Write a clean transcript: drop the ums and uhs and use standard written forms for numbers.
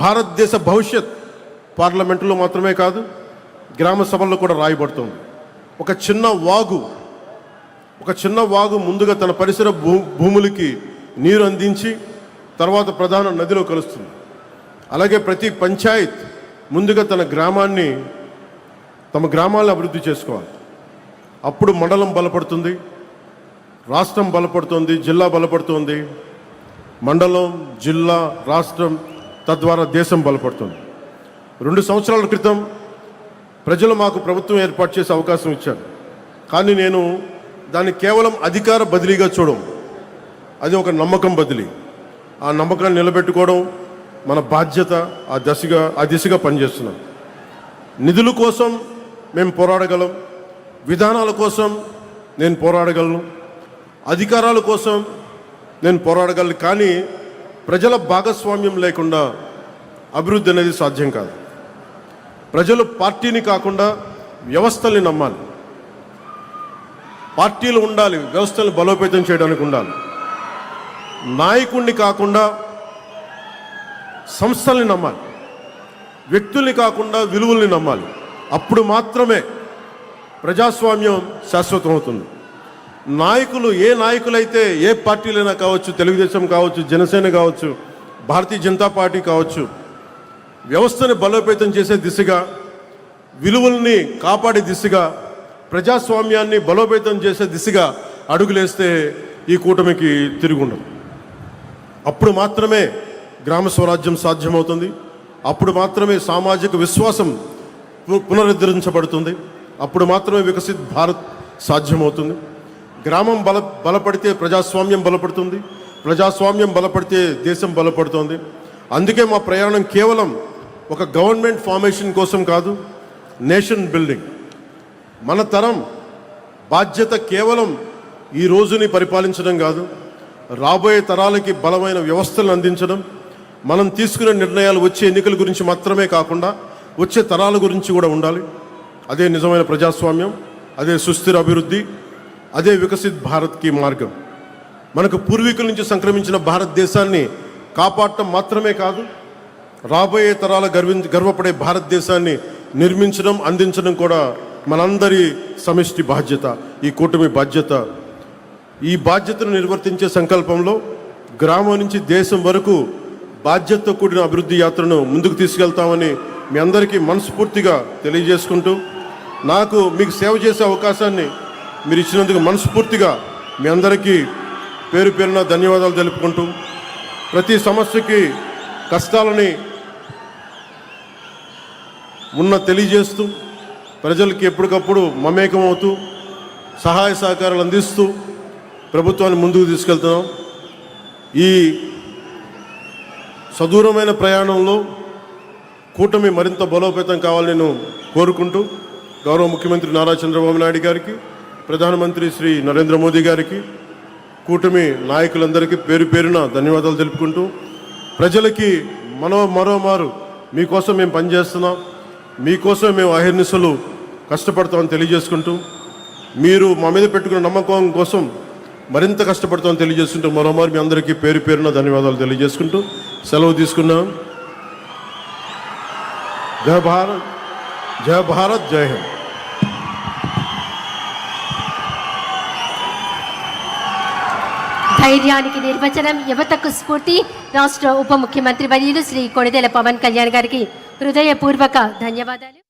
భారతదేశ భవిష్యత్ పార్లమెంటులో మాత్రమే కాదు, గ్రామ సభల్లో కూడా రాయబడుతుంది. ఒక చిన్న వాగు ముందుగా తన పరిసర భూములకి నీరు అందించి తర్వాత ప్రధాన నదిలో కలుస్తుంది. అలాగే ప్రతి పంచాయత్ ముందుగా తమ గ్రామాలను అభివృద్ధి చేసుకోవాలి. అప్పుడు మండలం బలపడుతుంది, రాష్ట్రం బలపడుతుంది, జిల్లా బలపడుతుంది. మండలం, జిల్లా, రాష్ట్రం, తద్వారా దేశం బలపడుతుంది. 2 సంవత్సరాల క్రితం ప్రజలు మాకు ప్రభుత్వం ఏర్పాటు చేసే అవకాశం ఇచ్చారు. కానీ నేను దాన్ని కేవలం అధికార బదిలీగా చూడం, అది ఒక నమ్మకం బదిలీ. ఆ నమ్మకాన్ని నిలబెట్టుకోవడం మన బాధ్యత. ఆ దిశగా పనిచేస్తున్నాం. నిధుల కోసం మేము పోరాడగలం, విధానాల కోసం నేను పోరాడగలను, అధికారాల కోసం నేను పోరాడగలను. కానీ ప్రజల భాగస్వామ్యం లేకుండా అభివృద్ధి అనేది సాధ్యం కాదు. ప్రజలు పార్టీని కాకుండా వ్యవస్థల్ని నమ్మాలి. పార్టీలు ఉండాలి, వ్యవస్థలను బలోపేతం చేయడానికి ఉండాలి. నాయకుడిని కాకుండా సంస్థల్ని నమ్మాలి, వ్యక్తుల్ని కాకుండా విలువల్ని నమ్మాలి. అప్పుడు మాత్రమే ప్రజాస్వామ్యం శాశ్వతం అవుతుంది. ఏ నాయకులైతే, ఏ పార్టీలైనా కావచ్చు, తెలుగుదేశం కావచ్చు, జనసేన కావచ్చు, భారతీయ జనతా పార్టీ కావచ్చు, వ్యవస్థను బలోపేతం చేసే దిశగా, విలువల్ని కాపాడే దిశగా, ప్రజాస్వామ్యాన్ని బలోపేతం చేసే దిశగా అడుగులేస్తే ఈ కూటమికి తిరుగుండదు. అప్పుడు మాత్రమే గ్రామ స్వరాజ్యం సాధ్యమవుతుంది. అప్పుడు మాత్రమే సామాజిక విశ్వాసం పునరుద్ధరించబడుతుంది. అప్పుడు మాత్రమే వికసిత్ భారత్ సాధ్యమవుతుంది. గ్రామం బలపడితే ప్రజాస్వామ్యం బలపడుతుంది, ప్రజాస్వామ్యం బలపడితే దేశం బలపడుతుంది. అందుకే మా ప్రయాణం కేవలం ఒక గవర్నమెంట్ ఫార్మేషన్ కోసం కాదు, నేషన్ బిల్డింగ్. మన తరం బాధ్యత కేవలం ఈ రోజుని పరిపాలించడం కాదు, రాబోయే తరాలకి బలమైన వ్యవస్థలను అందించడం. మనం తీసుకునే నిర్ణయాలు వచ్చే ఎన్నికల గురించి మాత్రమే కాకుండా వచ్చే తరాల గురించి కూడా ఉండాలి. అదే నిజమైన ప్రజాస్వామ్యం, అదే సుస్థిర అభివృద్ధి, అదే వికసిత్ భారత్కి మార్గం. మనకు పూర్వీకుల నుంచి సంక్రమించిన భారతదేశాన్ని కాపాడటం మాత్రమే కాదు, రాబోయే తరాల గర్వపడే భారతదేశాన్ని నిర్మించడం, అందించడం కూడా మనందరి సమిష్టి బాధ్యత, ఈ కూటమి బాధ్యత. ఈ బాధ్యతను నిర్వర్తించే సంకల్పంలో గ్రామం నుంచి దేశం వరకు బాధ్యతతో కూడిన అభివృద్ధి యాత్రను ముందుకు తీసుకెళ్తామని మీ అందరికీ మనస్ఫూర్తిగా తెలియజేసుకుంటూ, మీకు సేవ చేసే అవకాశాన్ని మీరు ఇచ్చినందుకు మనస్ఫూర్తిగా మీ అందరికీ పేరున ధన్యవాదాలు తెలుపుకుంటూ, ప్రతి సమస్యకి కష్టాలని తెలియజేస్తూ, ప్రజలకి ఎప్పటికప్పుడు మమేకమవుతూ, సహాయ సహకారాలు అందిస్తూ ప్రభుత్వాన్ని ముందుకు తీసుకెళ్తున్నాం. ఈ సదూరమైన ప్రయాణంలో కూటమి మరింత బలోపేతం కావాలని నేను కోరుకుంటూ, గౌరవ ముఖ్యమంత్రి నారా చంద్రబాబు నాయుడు గారికి, ప్రధానమంత్రి శ్రీ నరేంద్ర మోదీ గారికి, కూటమి నాయకులందరికీ పేరున ధన్యవాదాలు తెలుపుకుంటూ, ప్రజలకి మరోమారు మీకోసం మేము పనిచేస్తున్నాం, మీకోసం మేము అహర్నిశలు కష్టపడతామని తెలియజేసుకుంటూ, మీరు మా మీద పెట్టుకున్న నమ్మకం కోసం మరింత కష్టపడతామని తెలియజేసుకుంటూ, మరోమారు మీ అందరికీ పేరున ధన్యవాదాలు తెలియజేసుకుంటూ సెలవు తీసుకున్నాం. జై భారత్, జై భారత్, జై హింద్. ధైర్యానికి నిర్వచనం, యువతకు స్ఫూర్తి. రాష్ట్ర ఉప ముఖ్యమంత్రి వర్యులు శ్రీ కొణిదెల పవన్ కళ్యాణ్ గారికి హృదయపూర్వక ధన్యవాదాలు.